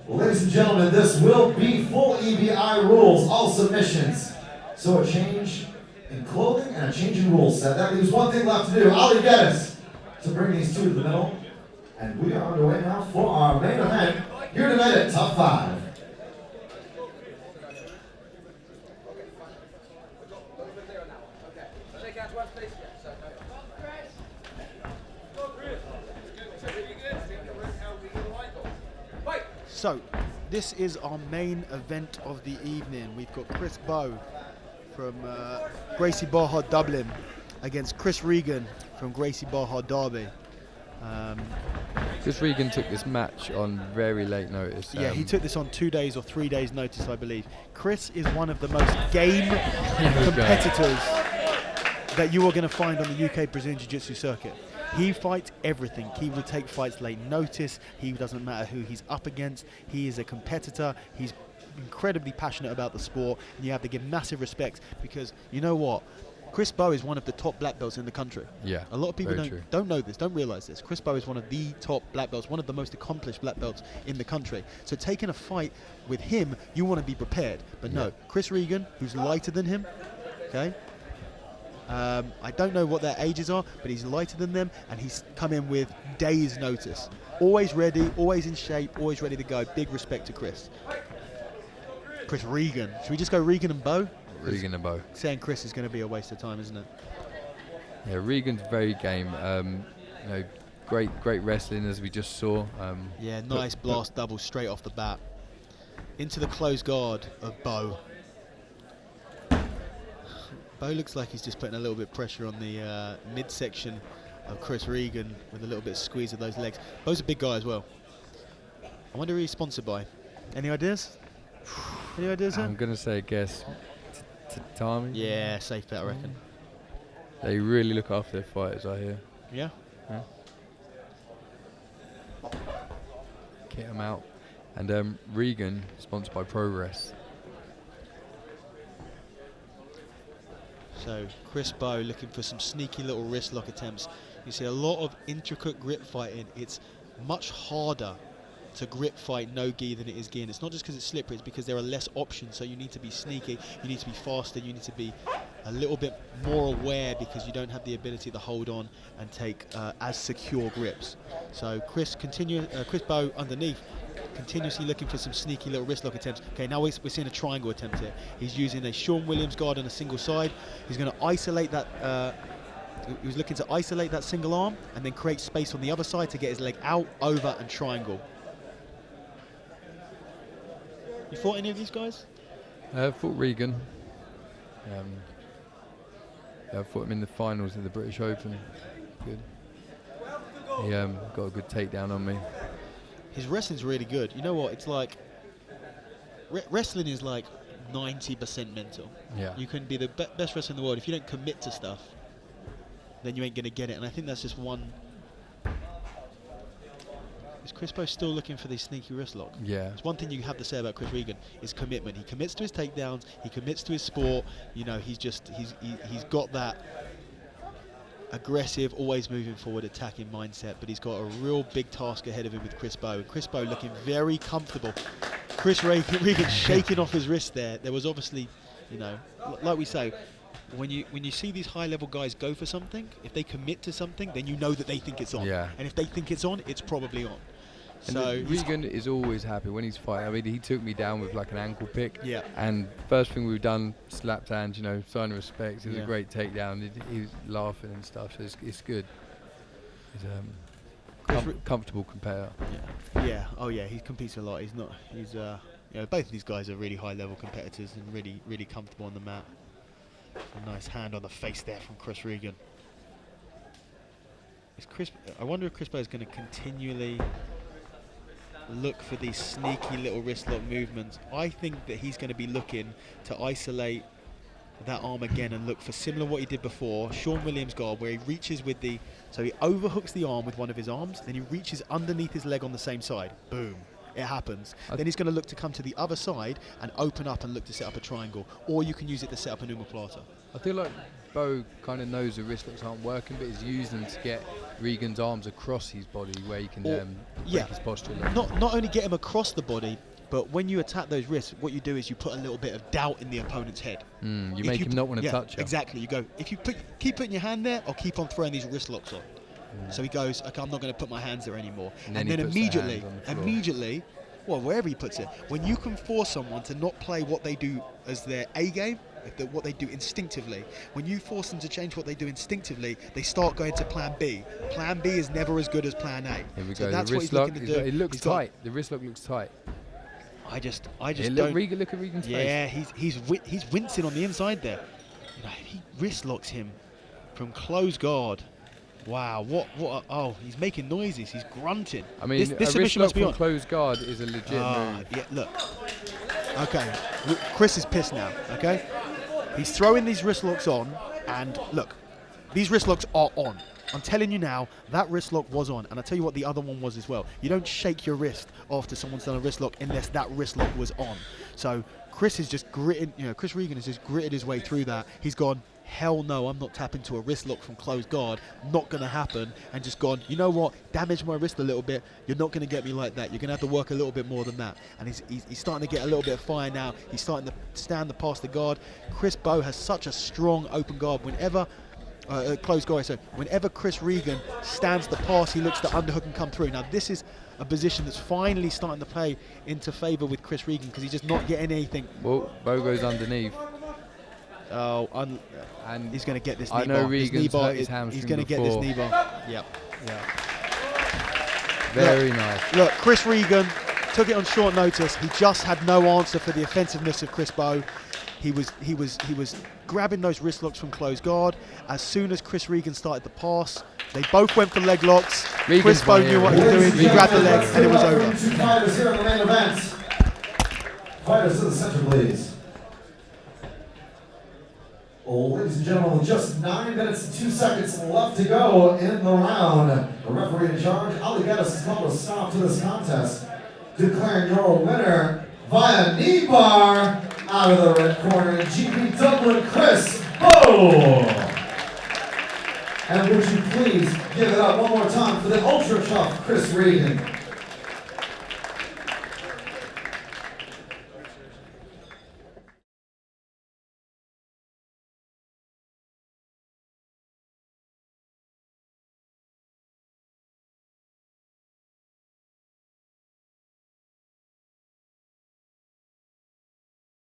Ladies and gentlemen, this will be full EBI rules, all submissions. So a change in clothing and a change in rule set. That leaves one thing left to do. Ali Geddes to bring these two to the middle. And we are underway now for our main event here tonight at Top 5. So, this is our main event of the evening. We've got Chris Bowe from Gracie Barra Dublin against Chris Regan from Gracie Barra Derby. Chris Regan took this match on very late notice. Yeah, he took this on 2 days or 3 days notice, I believe. Chris is one of the most game competitors that you are going to find on the UK Brazilian Jiu-Jitsu circuit. He fights everything. He will take fights late notice. He doesn't matter who he's up against. He is a competitor. He's incredibly passionate about the sport, and you have to give massive respect because you know what? Chris Bowe is one of the top black belts in the country. Yeah, a lot of people don't know this, don't realize this. Chris Bowe is one of the top black belts, one of the most accomplished black belts in the country. So taking a fight with him, you want to be prepared. But no, Chris Regan, who's lighter than him, okay? I don't know what their ages are, but he's lighter than them, and he's come in with days' notice. Always ready, always in shape, always ready to go. Big respect to Chris. Chris Regan. Should we just go Regan and Bowe? Regan and Bowe. Saying Chris is going to be a waste of time, isn't it? Yeah, Regan's very game. You know, great wrestling as we just saw. Yeah, nice blast double straight off the bat. Into the closed guard of Bowe. Bowe looks like he's just putting a little bit of pressure on the midsection of Chris Regan with a little bit of squeeze of those legs. Bowe's a big guy as well. I wonder who he's sponsored by. Any ideas? Any ideas? I'm going to say a guess. Tatami? Yeah, safe bet, I reckon. They really look after their fighters, I hear. Yeah? Yeah. Get them out. And Regan, sponsored by Progress. So Chris Bowe looking for some sneaky little wrist lock attempts. You see a lot of intricate grip fighting. It's much harder to grip fight no-gi than it is gi. And it's not just because it's slippery, it's because there are less options. So you need to be sneaky, you need to be faster, you need to be a little bit more aware because you don't have the ability to hold on and take as secure grips. So Chris Bowe underneath, continuously looking for some sneaky little wrist lock attempts. Okay, now we're seeing a triangle attempt here. He's using a Sean Williams guard on a single side. He's going to isolate that. He was looking to isolate that single arm and then create space on the other side to get his leg out, over, and triangle. You fought any of these guys? I fought Regan. I fought him in the finals of the British Open. Good. He got a good takedown on me. His wrestling's really good. You know what? It's like wrestling is like 90% mental. Yeah. You can be the best wrestler in the world. If you don't commit to stuff, then you ain't going to get it. And I think that's just one. Is Chris Bowe still looking for these sneaky wrist lock? Yeah. It's one thing you have to say about Chris Regan is commitment. He commits to his takedowns. He commits to his sport. You know, he's got that aggressive, always moving forward, attacking mindset, but he's got a real big task ahead of him with Chris Bowe. Chris Bowe looking very comfortable. Chris Regan shaking off his wrist there. There was obviously, you know, like we say, when you see these high-level guys go for something, if they commit to something, then you know that they think it's on. Yeah. And if they think it's on, it's probably on. And so Regan is always happy when he's fighting. I mean, he took me down with like an ankle pick. Yeah. And first thing we've done, slapped hands, you know, sign of respect. It was Yeah. a great takedown. He was laughing and stuff, so it's good. He's comfortable competitor. Yeah. Yeah. Oh yeah. He competes a lot. He's not. He's you know, both of these guys are really high-level competitors and really comfortable on the mat. A nice hand on the face there from Chris Regan. I wonder if Chris Bowe is going to continually look for these sneaky little wrist lock movements. I think that he's going to be looking to isolate that arm again and look for similar what he did before, Sean Williams guard, where he reaches with so he overhooks the arm with one of his arms, then he reaches underneath his leg on the same side. Boom. it happens. Then he's going to look to come to the other side and open up and look to set up a triangle. Or you can use it to set up an omoplata. I feel like Bowe kind of knows the wrist locks aren't working, but he's using them to get Regan's arms across his body where he can break his posture. Not only get him across the body, but when you attack those wrists, what you do is you put a little bit of doubt in the opponent's head. You make him not want to touch you. Exactly. You go, if you keep putting your hand there, I'll keep on throwing these wrist locks on. So he goes, okay, I'm not going to put my hands there anymore. And then immediately, well, wherever he puts it, when you can force someone to not play what they do as their A game, what they do instinctively, when you force them to change what they do instinctively, they start going to plan B. Plan B is never as good as plan A. Here we so go. That's The what wrist he's lock, looking to do. it looks tight. The wrist lock looks tight. I just Look don't. at Regan's face. Yeah, he's wincing on the inside there. You know, if he wrist locks him from close guard. Wow, oh, he's making noises. He's grunting. I mean, this a wrist submission lock must be from on. close guard is a legit move. Yeah, look. Okay, Chris is pissed now. Okay, he's throwing these wrist locks on, and look, these wrist locks are on. I'm telling you now, that wrist lock was on, and I'll tell you what the other one was as well. You don't shake your wrist after someone's done a wrist lock unless that wrist lock was on. So Chris is just gritting, Chris Regan has just gritted his way through that. He's gone, hell no, I'm not tapping to a wrist lock from close guard, not going to happen, and just gone, you know what, damage my wrist a little bit, you're not going to get me like that, you're going to have to work a little bit more than that. And he's starting to get a little bit of fire now, he's starting to stand past the guard. Chris Bowe has such a strong open guard. Whenever close guard, so whenever Chris Regan stands the pass, he looks to underhook and come through. Now this is a position that's finally starting to play into favour with Chris Regan because he's just not getting anything. Well, Bowe goes underneath. Oh, and he's going to get this knee bar. I know Regan's hurt his hamstring He's going to get this knee bar. Yep. Very nice. Look, Chris Regan took it on short notice. He just had no answer for the offensiveness of Chris Bowe. He was grabbing those wrist locks from close guard. As soon as Chris Regan started the pass, they both went for leg locks. Chris Bowe knew what he was doing. He grabbed the leg, and it was over. Two fighters here in the main event. Fighters to the center, please. Ladies and gentlemen, just 9 minutes and 2 seconds left to go in the round. The referee in charge, Ali Geddes, has called a stop to this contest, declaring your winner via knee bar out of the red corner, GP Dublin, Chris Bowe. And would you please give it up one more time for the ultra tough Chris Regan.